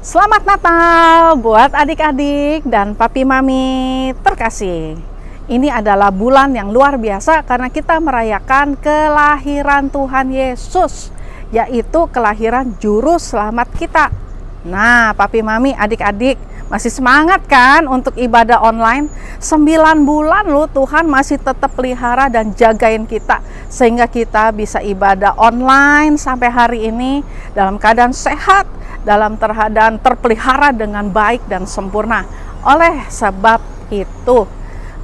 Selamat Natal buat adik-adik dan papi mami terkasih. Ini adalah bulan yang luar biasa karena kita merayakan kelahiran Tuhan Yesus, yaitu kelahiran juru selamat kita. Nah, papi mami, adik-adik, masih semangat kan untuk ibadah online? 9 bulan loh Tuhan masih tetap pelihara dan jagain kita, sehingga kita bisa ibadah online sampai hari ini dalam keadaan sehat, dalam keadaan terpelihara dengan baik dan sempurna. Oleh sebab itu,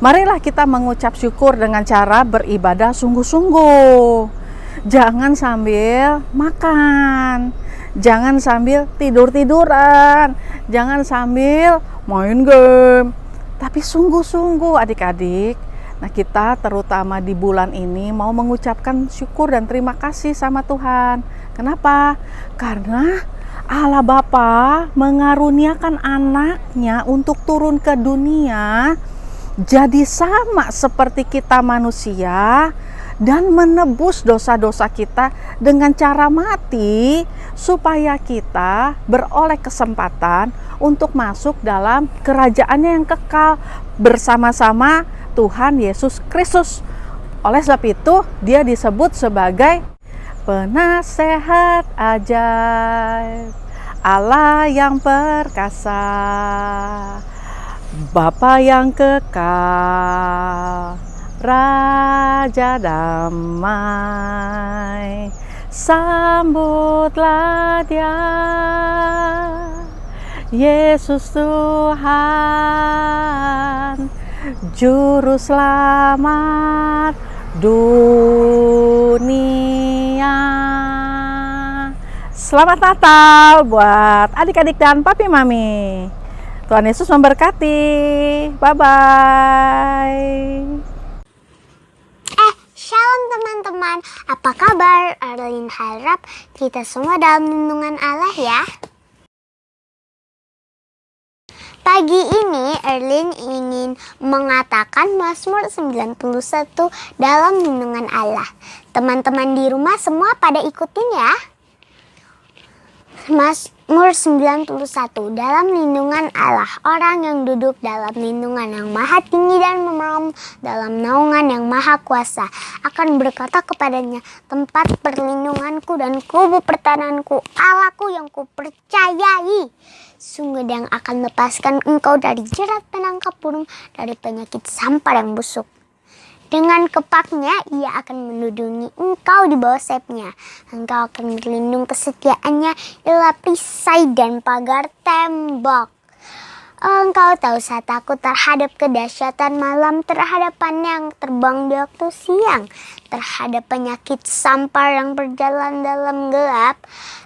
marilah kita mengucap syukur dengan cara beribadah sungguh-sungguh. Jangan sambil makan, jangan sambil tidur-tiduran, jangan sambil main game, tapi sungguh-sungguh adik-adik. Nah, kita terutama di bulan ini mau mengucapkan syukur dan terima kasih sama Tuhan. Kenapa? Karena Allah Bapa mengaruniakan anaknya untuk turun ke dunia jadi sama seperti kita manusia dan menebus dosa-dosa kita dengan cara mati supaya kita beroleh kesempatan untuk masuk dalam kerajaannya yang kekal bersama-sama Tuhan Yesus Kristus. Oleh sebab itu dia disebut sebagai penasehat ajaib, Allah yang perkasa, Bapa yang kekal, Raja damai. Sambutlah Dia, Yesus Tuhan, Juru Selamat dunia. Selamat Natal buat adik-adik dan papi mami. Tuhan Yesus memberkati. Bye-bye. Shalom teman-teman. Apa kabar? Arlin harap kita semua dalam lindungan Allah ya. Pagi ini Erlin ingin mengatakan Mazmur 91 dalam lindungan Allah. Teman-teman di rumah semua pada ikutin ya. Mazmur 91 dalam lindungan Allah. Orang yang duduk dalam lindungan yang maha tinggi dan memerem dalam naungan yang maha kuasa akan berkata kepadanya, tempat perlindunganku dan kubu pertahananku, Allahku yang kupercayai. Sungguh Dia yang akan lepaskan engkau dari jerat penangkap burung, dari penyakit sampar yang busuk. Dengan kepaknya Ia akan melindungi engkau di bawah sayapnya. Engkau akan berlindung kesetiaannya ialah perisai dan pagar tembok. Engkau tahu saat takut terhadap kedahsyatan malam, terhadap panah yang terbang di waktu siang, terhadap penyakit sampar yang berjalan dalam gelap,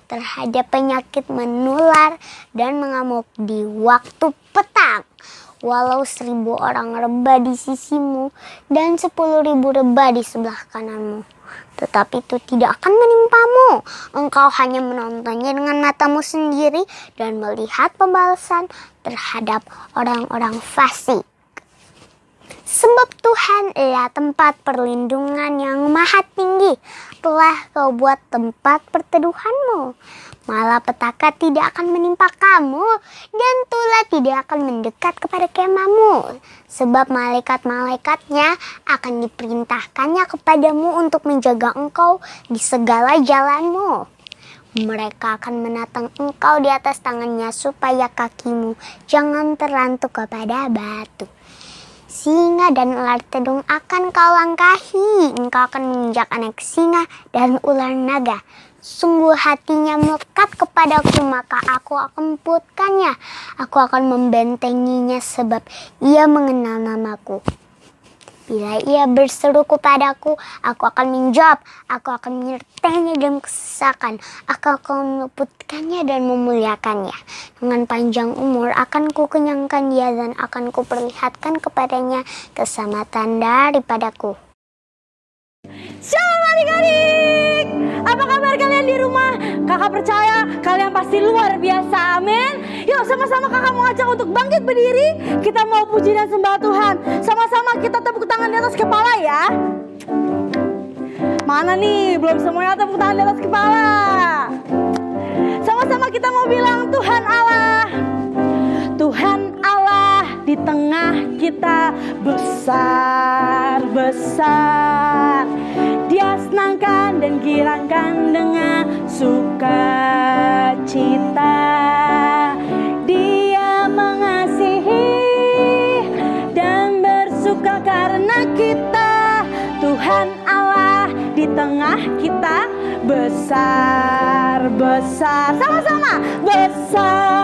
terhadap penyakit menular dan mengamuk di waktu petang. Walau 1.000 orang rebah di sisimu dan 10.000 rebah di sebelah kananmu, tetapi itu tidak akan menimpamu. Engkau hanya menontonnya dengan matamu sendiri dan melihat pembalasan terhadap orang-orang fasik. Sebab Tuhan ialah tempat perlindungan yang maha tinggi, telah Kau buat tempat perteduhanmu. Malapetaka tidak akan menimpa kamu, dan tulah tidak akan mendekat kepada kemahmu. Sebab malaikat-malaikatnya akan diperintahkannya kepadamu untuk menjaga engkau di segala jalanmu. Mereka akan menatang engkau di atas tangannya supaya kakimu jangan terlantuk kepada batu. Singa dan ular tedung akan kau langkahi. Engkau akan menginjak anak singa dan ular naga. Sungguh hatinya melekat kepadaku, maka aku akan emputkannya. Aku akan membentenginya sebab ia mengenal namaku. Bila ia berseru kepadaku, aku akan menjawab. Aku akan menyertainya dalam kesesakan. Aku akan meluputkannya dan memuliakannya. Dengan panjang umur akan kukenyangkan dia dan akan kuperlihatkan kepadanya keselamatan daripadaku. Shalom adik-adik, apa kabar kalian di rumah? Kakak percaya kalian pasti luar biasa, amin. Yuk sama-sama kakak mau ajak untuk bangkit berdiri. Kita mau puji dan sembah Tuhan. Sama-sama kita tepuk tangan di atas kepala ya. Mana nih, belum semuanya tepuk tangan di atas kepala. Sama-sama kita mau bilang Tuhan Allah. Tuhan Allah di tengah kita besar-besar. Dia senangkan dan girangkan dengan sukacita. Dia mengasihi dan bersuka karena kita. Tuhan Allah di tengah kita besar-besar. Sama-sama besar.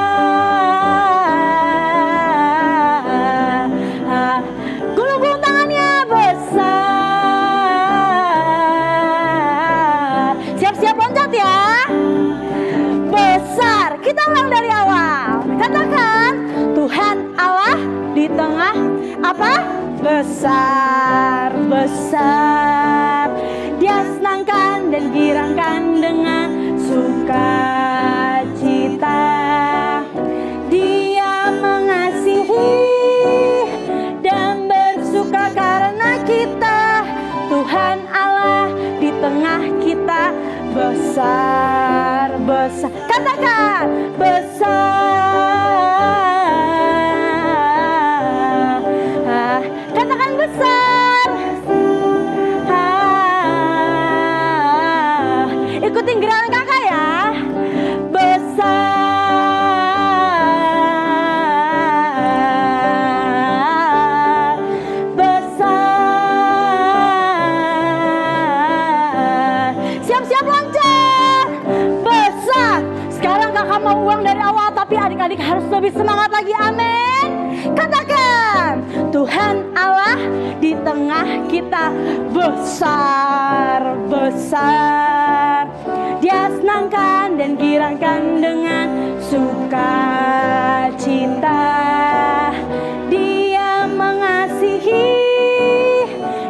Gulung-gulung tangannya besar. Siap-siap loncat ya. Besar. Kita ulang dari awal. Katakan Tuhan Allah di tengah apa? Besar-besar. Dia senangkan dan girangkan dengan sukacita. Dia mengasihi dan bersuka karena kita. Tuhan Allah di tengah kita besar-besar. Katakan besar. Katakan besar. Ikutin gerakan kakak ya. Besar. Besar. Siap-siap loncat. Besar. Sekarang kakak mau ulang dari awal, tapi adik-adik harus lebih semangat lagi. Amin. Katakan Tuhan Allah di tengah kita besar-besar. Dia senangkan dan girangkan dengan sukacita. Dia mengasihi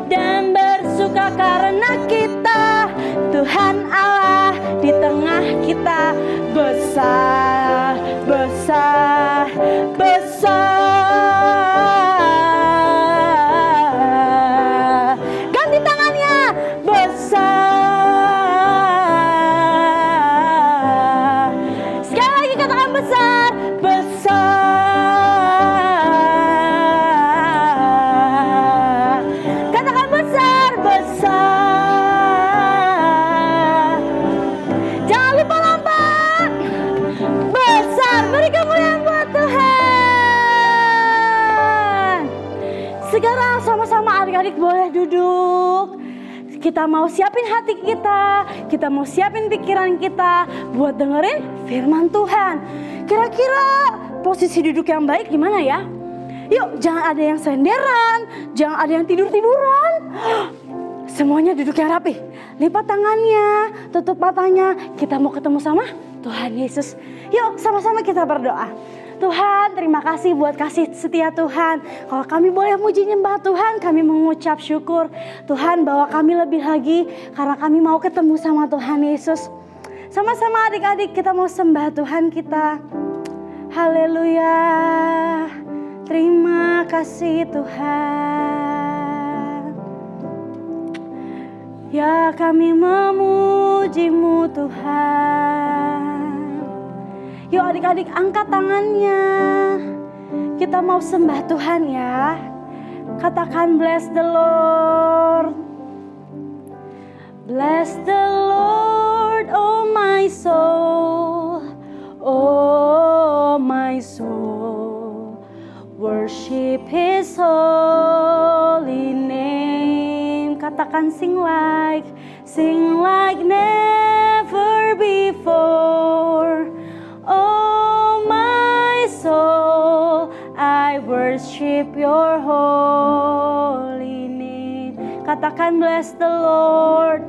dan bersuka karena kita. Tuhan Allah di tengah kita besar-besar. Besar. Ganti tangannya. Besar. Sekali lagi katakan besar. Besar. Katakan besar. Besar. Jangan lupa lompat. Besar. Beri kemuliaan buat Tuhan. Sekarang sama-sama adik-adik boleh duduk. Kita mau siapin hati kita mau siapin pikiran kita buat dengerin firman Tuhan. Kira-kira posisi duduk yang baik gimana ya? Yuk, jangan ada yang senderan, jangan ada yang tidur-tiduran. Semuanya duduk yang rapi. Lipat tangannya, tutup matanya. Kita mau ketemu sama Tuhan Yesus. Yuk, sama-sama kita berdoa. Tuhan, terima kasih buat kasih setia Tuhan. Kalau kami boleh muji nyembah Tuhan, kami mengucap syukur. Tuhan, bawa kami lebih lagi karena kami mau ketemu sama Tuhan Yesus. Sama-sama adik-adik kita mau sembah Tuhan kita. Haleluya. Terima kasih Tuhan. Ya, kami memuji-Mu Tuhan. Yuk adik-adik angkat tangannya. Kita mau sembah Tuhan ya. Katakan bless the Lord. Bless the Lord, oh my soul. Oh my soul. Worship His holy name. Katakan sing like never before. Oh my soul, I worship your holy name. Katakan bless the Lord,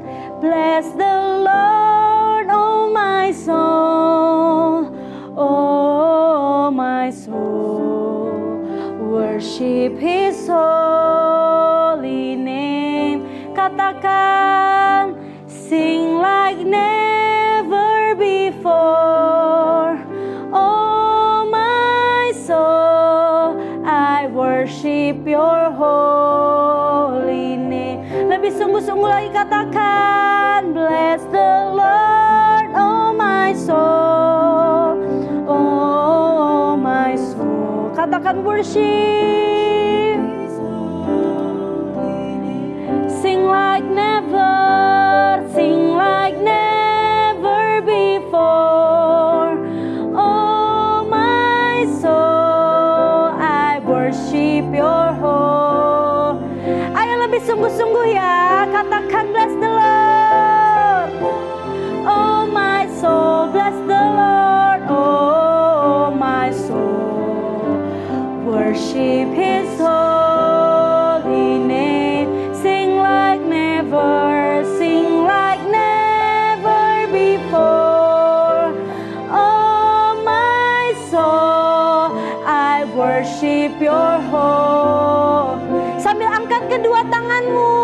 oh my soul, oh my soul, worship His holy name. Katakan sing like never before. Oh my soul, I worship your holy name. Lebih sungguh-sungguh lagi katakan bless the Lord, oh my soul. and worship. Sing like never, sing like never before. Oh my soul, I worship your whole. Ayo lebih sungguh-sungguh ya, katakan bless the Lord. Oh my soul, bless the Lord. Oh my soul, worship His holy name. Sing like never, sing like never before. Oh my soul, I worship your whole. Sambil angkat kedua tanganmu.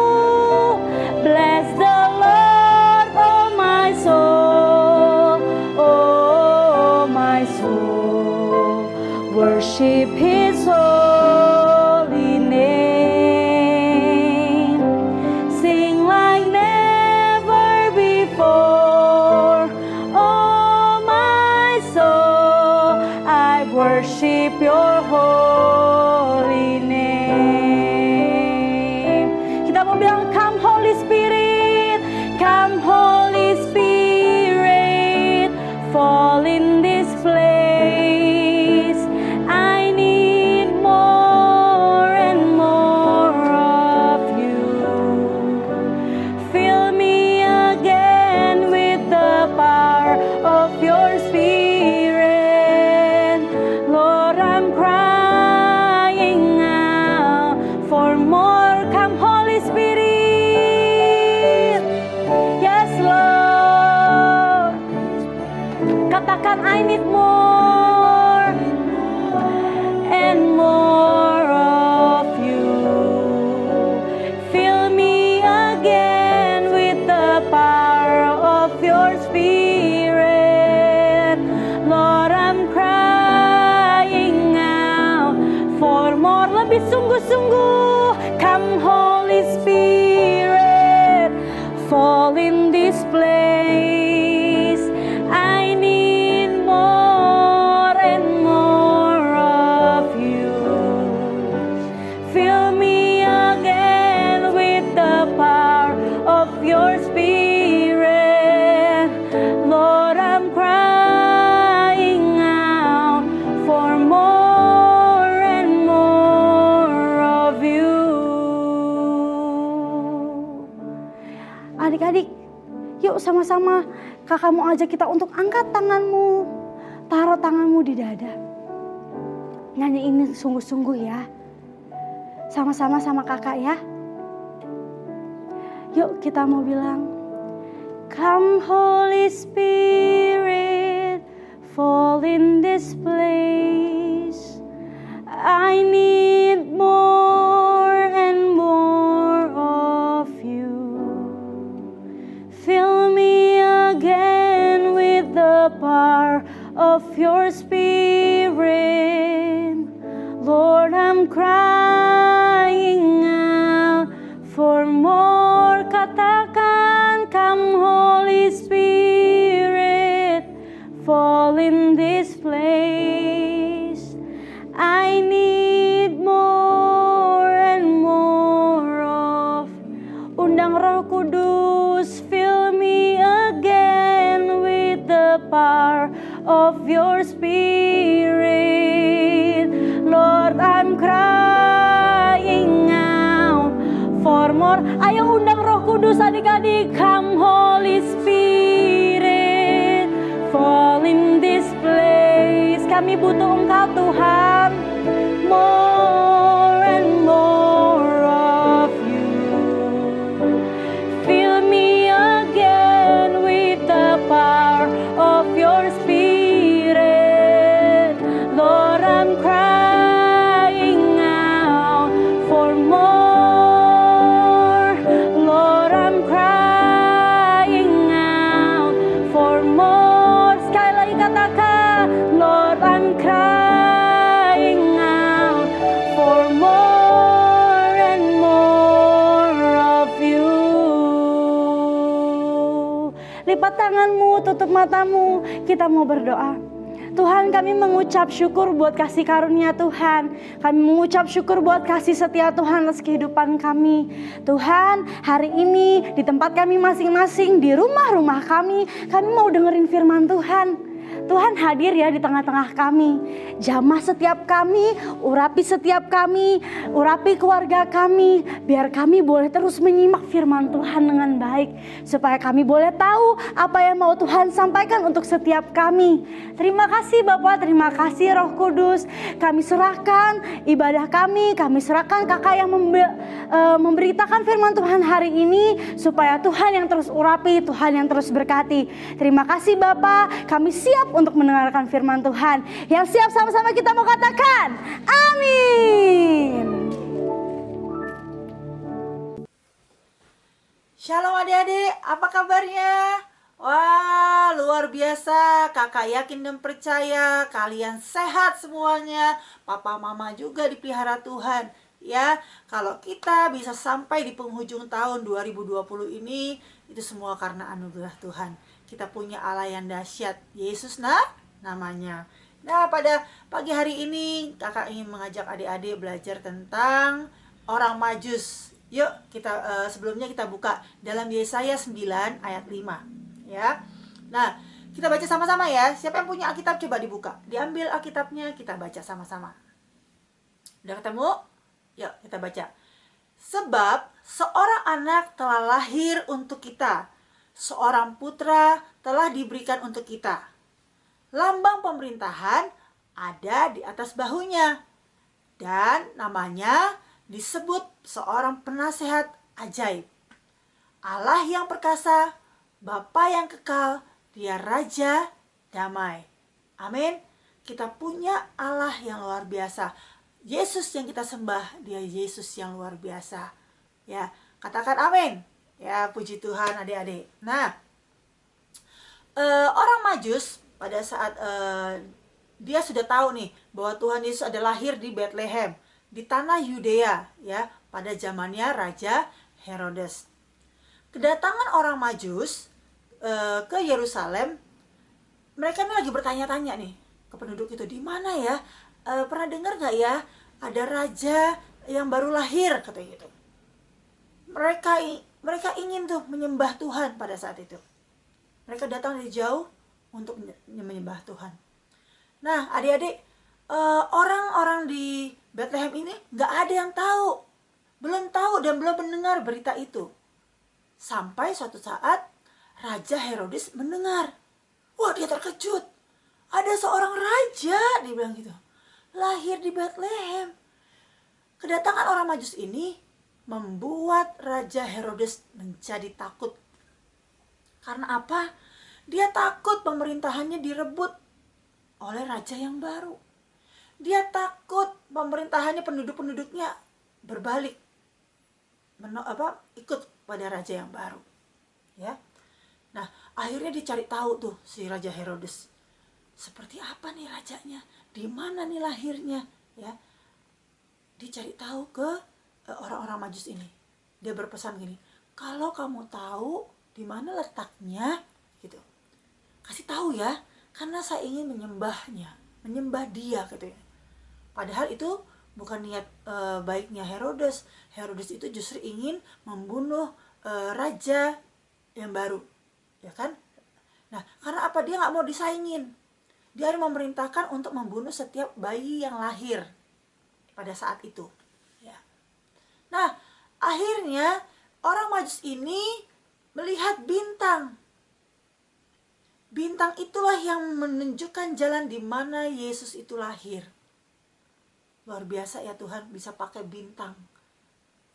Bless the Lord, oh my soul. Oh my soul, worship His holy name. Sing like never before. Oh my soul, I worship your holy name. Kita mau bilang, come Holy Spirit, come Holy Spirit, fall in this place. I need more and more of you. Fill me again with the power of your Spirit. Lord, I'm crying out for more. Come Holy Spirit. Yes, Lord. Katakan, I need more and more of you. Fill me again with the power of your Spirit. Lord, I'm crying out for more. Lebih sungguh-sungguh. Come Holy Spirit, fall in this place. I need more and more of you. Fill me again with the power of your Spirit. Lord, I'm crying out for more and more of you. Adik-adik, yuk sama-sama kakak mau ajak kita untuk angkat tanganmu, taruh tanganmu di dada. Nyanyi ini sungguh-sungguh ya, sama-sama sama kakak ya. Yuk kita mau bilang, come Holy Spirit, fall in this place. I need more and more of you. Fill me again with the power of your Spirit. Lord, I'm crying out for more. Katakan, come Holy Spirit, fall in this place. I need more and more of. Undang Roh Kudus, fill me again with the power of your Spirit. Lord, I'm crying out for more. Ayo undang Roh Kudus adik-adik. Come Holy Spirit, fall in this place. Kami butuh Engkau Tuhan. More and more of you. Fill me again with the power of your Spirit. Lord, I'm crying out for more. Lord, I'm crying out for more. Sekali lagi katakan, Lord, I'm crying out for more and more of you. Lipat tanganmu, tutup matamu, kita mau berdoa. Tuhan, kami mengucap syukur buat kasih karunia Tuhan. Kami mengucap syukur buat kasih setia Tuhan atas kehidupan kami. Tuhan, hari ini di tempat kami masing-masing, di rumah-rumah kami mau dengerin firman Tuhan. Tuhan hadir ya di tengah-tengah kami. Jamah setiap kami, urapi setiap kami, urapi keluarga kami. Biar kami boleh terus menyimak firman Tuhan dengan baik. Supaya kami boleh tahu apa yang mau Tuhan sampaikan untuk setiap kami. Terima kasih Bapak, terima kasih Roh Kudus. Kami serahkan ibadah kami serahkan kakak yang memberitakan firman Tuhan hari ini. Supaya Tuhan yang terus urapi, Tuhan yang terus berkati. Terima kasih Bapak, kami siap untuk mendengarkan firman Tuhan. Yang siap sama-sama kita mau katakan, amin. Shalom adik-adik, apa kabarnya? Wah, luar biasa. Kakak yakin dan percaya kalian sehat semuanya. Papa mama juga dipelihara Tuhan. Ya, kalau kita bisa sampai di penghujung tahun 2020 ini, itu semua karena anugerah Tuhan. Kita punya Allah yang dahsyat, Yesus namanya. Nah, pada pagi hari ini kakak ingin mengajak adik-adik belajar tentang orang Majus. Yuk, kita sebelumnya kita buka dalam Yesaya 9 ayat 5, ya. Nah, kita baca sama-sama ya. Siapa yang punya Alkitab coba dibuka. Diambil Alkitabnya, kita baca sama-sama. Udah ketemu? Yuk, kita baca. Sebab seorang anak telah lahir untuk kita, seorang putra telah diberikan untuk kita. Lambang pemerintahan ada di atas bahunya. Dan namanya disebut seorang penasehat ajaib. Allah yang perkasa, Bapa yang kekal, Dia Raja damai. Amin. Kita punya Allah yang luar biasa. Yesus yang kita sembah, Dia Yesus yang luar biasa. Ya, katakan amin. Ya, puji Tuhan adik-adik. Nah, orang Majus pada saat dia sudah tahu nih bahwa Tuhan Yesus ada lahir di Bethlehem, di tanah Yudea, ya, pada zamannya Raja Herodes. Kedatangan orang Majus ke Yerusalem, mereka ini lagi bertanya-tanya nih ke penduduk itu, di mana ya? Pernah dengar nggak ya ada raja yang baru lahir, katanya gitu. Mereka ingin tuh menyembah Tuhan pada saat itu. Mereka datang dari jauh untuk menyembah Tuhan. Nah, adik-adik, orang-orang di Bethlehem ini nggak ada yang tahu, belum tahu dan belum mendengar berita itu. Sampai suatu saat Raja Herodes mendengar. Wah, dia terkejut. Ada seorang raja, dia bilang gitu, lahir di Bethlehem. Kedatangan orang Majus ini membuat Raja Herodes menjadi takut. Karena apa? Dia takut pemerintahannya direbut oleh raja yang baru. Dia takut pemerintahannya, penduduk-penduduknya berbalik, ikut pada raja yang baru. Ya. Nah, akhirnya dicari tahu tuh si Raja Herodes. Seperti apa nih rajanya? Di mana nih lahirnya? Ya. Dicari tahu ke orang-orang Majus ini. Dia berpesan gini, kalau kamu tahu di mana letaknya, gitu, kasih tahu ya, karena saya ingin menyembahnya, menyembah dia, katanya. Padahal itu bukan niat baiknya Herodes. Herodes itu justru ingin membunuh raja yang baru, ya kan? Nah, karena apa? Dia nggak mau disaingin. Dia harus memerintahkan untuk membunuh setiap bayi yang lahir pada saat itu. Ya. Nah, akhirnya orang Majus ini melihat bintang. Bintang itulah yang menunjukkan jalan di mana Yesus itu lahir. Luar biasa ya, Tuhan bisa pakai bintang,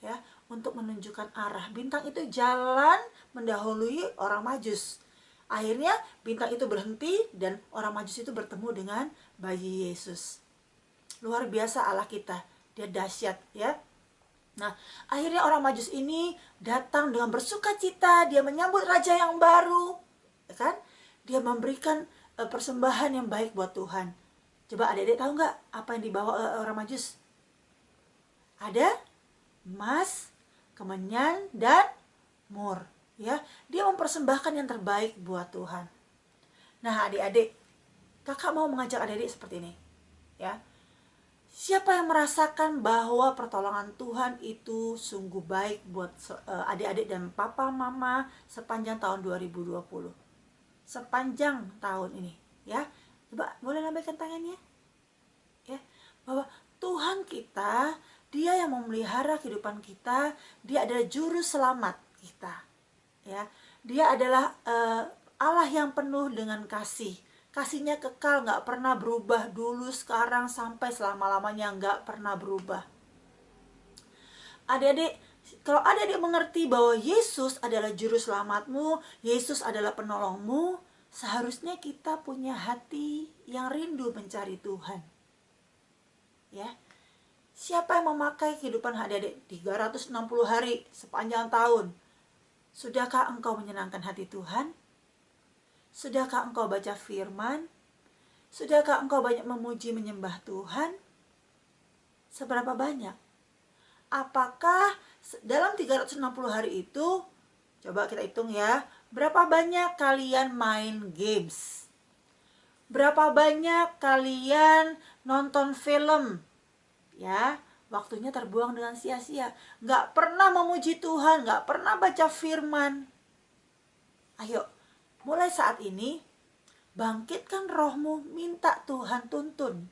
ya, untuk menunjukkan arah. Bintang itu jalan mendahului orang Majus. Akhirnya bintang itu berhenti dan orang Majus itu bertemu dengan bayi Yesus. Luar biasa Allah kita, Dia dahsyat, ya. Nah, akhirnya orang Majus ini datang dengan bersukacita, dia menyambut raja yang baru, ya kan? Dia memberikan persembahan yang baik buat Tuhan. Coba adik-adik tahu nggak apa yang dibawa orang Majus? Ada emas, kemenyan, dan mur. Ya, dia mempersembahkan yang terbaik buat Tuhan. Nah, adik-adik, Kakak mau mengajak adik-adik seperti ini, ya. Siapa yang merasakan bahwa pertolongan Tuhan itu sungguh baik buat adik-adik dan papa mama sepanjang tahun 2020? Sepanjang tahun ini, ya. Coba boleh lambaikan tangannya? Ya, bahwa Tuhan kita, Dia yang memelihara kehidupan kita, Dia adalah juru selamat kita. Ya, Dia adalah Allah yang penuh dengan kasih. Kasihnya kekal, gak pernah berubah, dulu, sekarang, sampai selama-lamanya gak pernah berubah. Adik-adik, kalau adik-adik mengerti bahwa Yesus adalah juru selamatmu, Yesus adalah penolongmu, seharusnya kita punya hati yang rindu mencari Tuhan. Ya, siapa yang memakai kehidupan adik-adik 360 hari sepanjang tahun? Sudahkah engkau menyenangkan hati Tuhan? Sudahkah engkau baca firman? Sudahkah engkau banyak memuji menyembah Tuhan? Seberapa banyak? Apakah dalam 360 hari itu, coba kita hitung ya, berapa banyak kalian main games? Berapa banyak kalian nonton film? Ya, waktunya terbuang dengan sia-sia. Gak pernah memuji Tuhan, gak pernah baca firman. Ayo, mulai saat ini, bangkitkan rohmu, minta Tuhan tuntun.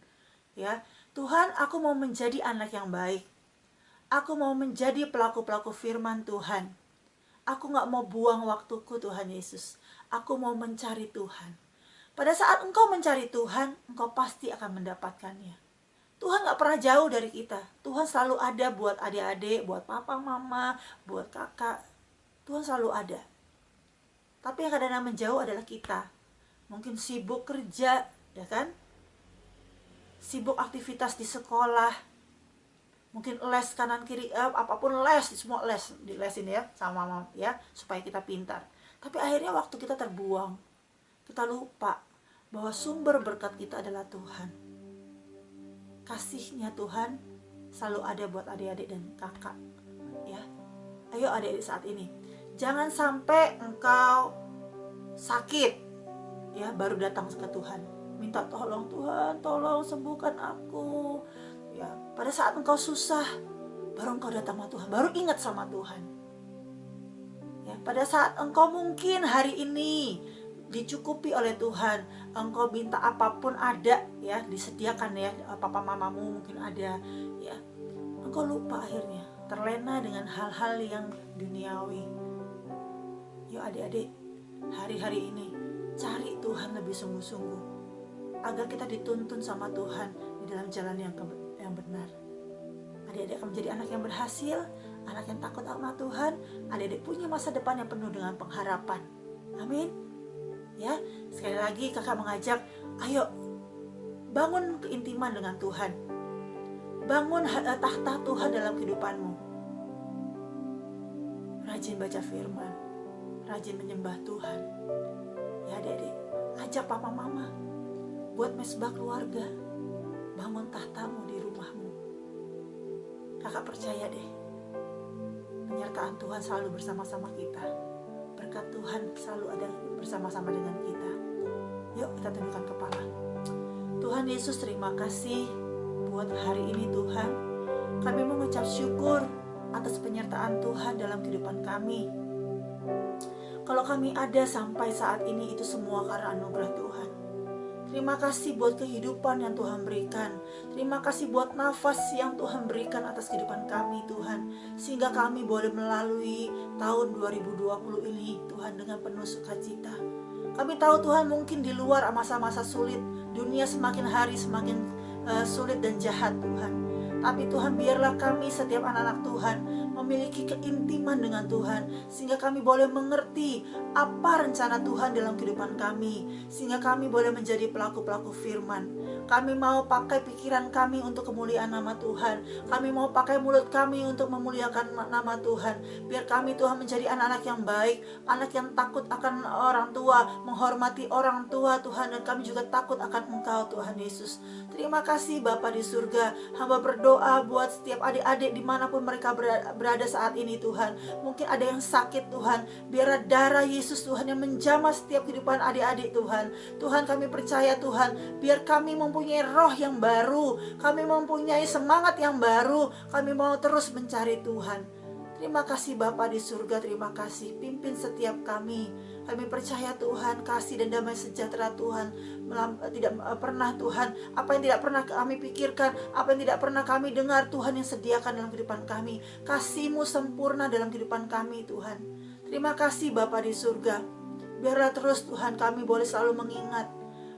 Ya, Tuhan, aku mau menjadi anak yang baik. Aku mau menjadi pelaku-pelaku firman Tuhan. Aku gak mau buang waktuku, Tuhan Yesus. Aku mau mencari Tuhan. Pada saat engkau mencari Tuhan, engkau pasti akan mendapatkannya. Tuhan gak pernah jauh dari kita. Tuhan selalu ada buat adik-adik, buat papa, mama, buat kakak. Tuhan selalu ada. Tapi yang kadang-kadang menjauh adalah kita. Mungkin sibuk kerja, ya kan? Sibuk aktivitas di sekolah. Mungkin les kanan kiri, apapun les, semua les, dilesin ya sama mama ya, supaya kita pintar. Tapi akhirnya waktu kita terbuang. Kita lupa bahwa sumber berkat kita adalah Tuhan. Kasihnya Tuhan selalu ada buat adik-adik dan kakak. Ya, ayo adik-adik saat ini, jangan sampai engkau sakit, ya baru datang ke Tuhan, minta tolong Tuhan, tolong sembuhkan aku. Ya, pada saat engkau susah, baru engkau datang sama Tuhan, baru ingat sama Tuhan. Ya, pada saat engkau mungkin hari ini dicukupi oleh Tuhan, engkau minta apapun ada, ya disediakan ya, papa mamamu mungkin ada, ya engkau lupa akhirnya, terlena dengan hal-hal yang duniawi. Yuk adik-adik, hari-hari ini cari Tuhan lebih sungguh-sungguh, agar kita dituntun sama Tuhan di dalam jalan yang benar. Adik-adik akan menjadi anak yang berhasil, anak yang takut sama Tuhan. Adik-adik punya masa depan yang penuh dengan pengharapan. Amin. Ya, sekali lagi kakak mengajak, ayo bangun keintiman dengan Tuhan. Bangun tahta Tuhan dalam kehidupanmu. Rajin baca firman, rajin menyembah Tuhan. Ya adik-adik, ajak papa mama buat mesbah keluarga. Bangun tahtamu di rumahmu. Kakak percaya deh, penyertaan Tuhan selalu bersama-sama kita. Berkat Tuhan selalu ada bersama-sama dengan kita. Yuk kita tundukkan kepala. Tuhan Yesus, terima kasih buat hari ini Tuhan. Kami mengucap syukur atas penyertaan Tuhan dalam kehidupan kami. Kalau kami ada sampai saat ini, itu semua karena anugerah Tuhan. Terima kasih buat kehidupan yang Tuhan berikan. Terima kasih buat nafas yang Tuhan berikan atas kehidupan kami Tuhan. Sehingga kami boleh melalui tahun 2020 ini Tuhan dengan penuh sukacita. Kami tahu Tuhan mungkin di luar masa-masa sulit, dunia semakin hari semakin sulit dan jahat Tuhan. Tapi Tuhan, biarlah kami setiap anak-anak Tuhan memiliki keintiman dengan Tuhan, sehingga kami boleh mengerti apa rencana Tuhan dalam kehidupan kami, sehingga kami boleh menjadi pelaku-pelaku firman, Kami mau pakai pikiran kami untuk kemuliaan nama Tuhan. Kami mau pakai mulut kami untuk memuliakan nama Tuhan. Biar kami Tuhan menjadi anak-anak yang baik, anak yang takut akan orang tua, menghormati orang tua Tuhan. Dan kami juga takut akan Engkau Tuhan Yesus. Terima kasih Bapa di surga. Hamba berdoa buat setiap adik-adik dimanapun mereka berada saat ini Tuhan. Mungkin ada yang sakit Tuhan. Biar darah Yesus Tuhan yang menjamah setiap kehidupan adik-adik Tuhan. Tuhan, kami percaya Tuhan, biar kami mempunyai roh yang baru, kami mempunyai semangat yang baru, kami mau terus mencari Tuhan. Terima kasih Bapa di surga, terima kasih, pimpin setiap kami. Kami percaya Tuhan, kasih dan damai sejahtera Tuhan tidak pernah Tuhan, apa yang tidak pernah kami pikirkan, apa yang tidak pernah kami dengar, Tuhan yang sediakan dalam kehidupan kami. Kasih-Mu sempurna dalam kehidupan kami Tuhan. Terima kasih Bapa di surga. Biarlah terus Tuhan kami boleh selalu mengingat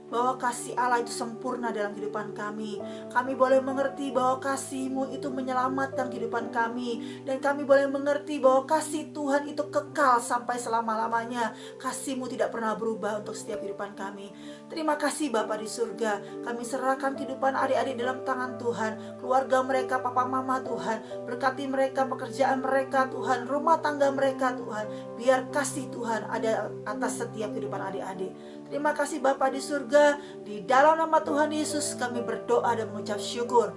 bahwa kasih Allah itu sempurna dalam kehidupan kami. Kami boleh mengerti bahwa kasih-Mu itu menyelamatkan kehidupan kami. Dan kami boleh mengerti bahwa kasih Tuhan itu kekal sampai selama-lamanya. kasih-Mu tidak pernah berubah untuk setiap kehidupan kami. Terima kasih Bapa di surga. Kami serahkan kehidupan adik-adik dalam tangan Tuhan. Keluarga mereka, papa mama Tuhan. Berkati mereka, pekerjaan mereka Tuhan. Rumah tangga mereka Tuhan. Biar kasih Tuhan ada atas setiap kehidupan adik-adik. Terima kasih Bapa di surga. Di dalam nama Tuhan Yesus kami berdoa dan mengucap syukur.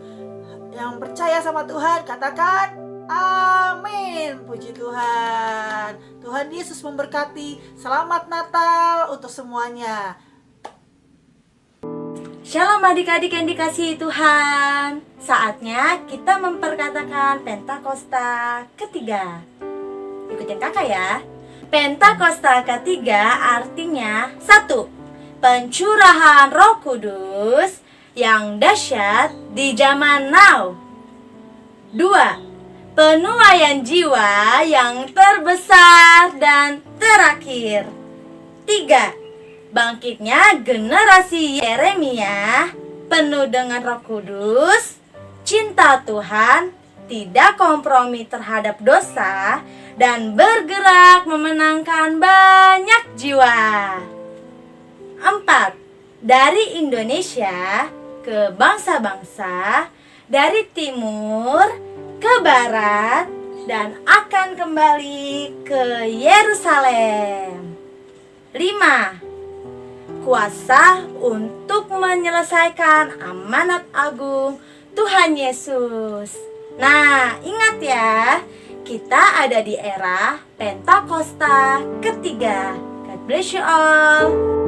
Yang percaya sama Tuhan katakan amin. Puji Tuhan. Tuhan Yesus memberkati. Selamat Natal untuk semuanya. Shalom adik-adik yang dikasihi Tuhan. Saatnya kita memperkatakan Pentakosta ketiga. Ikutin kakak ya. Pentakosta ketiga artinya 1. Pencurahan Roh Kudus yang dahsyat di zaman now. 2. Penuaian jiwa yang terbesar dan terakhir. 3. Bangkitnya generasi Yeremia penuh dengan Roh Kudus, cinta Tuhan, tidak kompromi terhadap dosa, dan bergerak memenangkan banyak jiwa. 4. Dari Indonesia ke bangsa-bangsa, dari timur ke barat, dan akan kembali ke Yerusalem. 5. Kuasa untuk menyelesaikan amanat agung Tuhan Yesus. Nah, ingat ya, kita ada di era Pentakosta ketiga. God bless you all.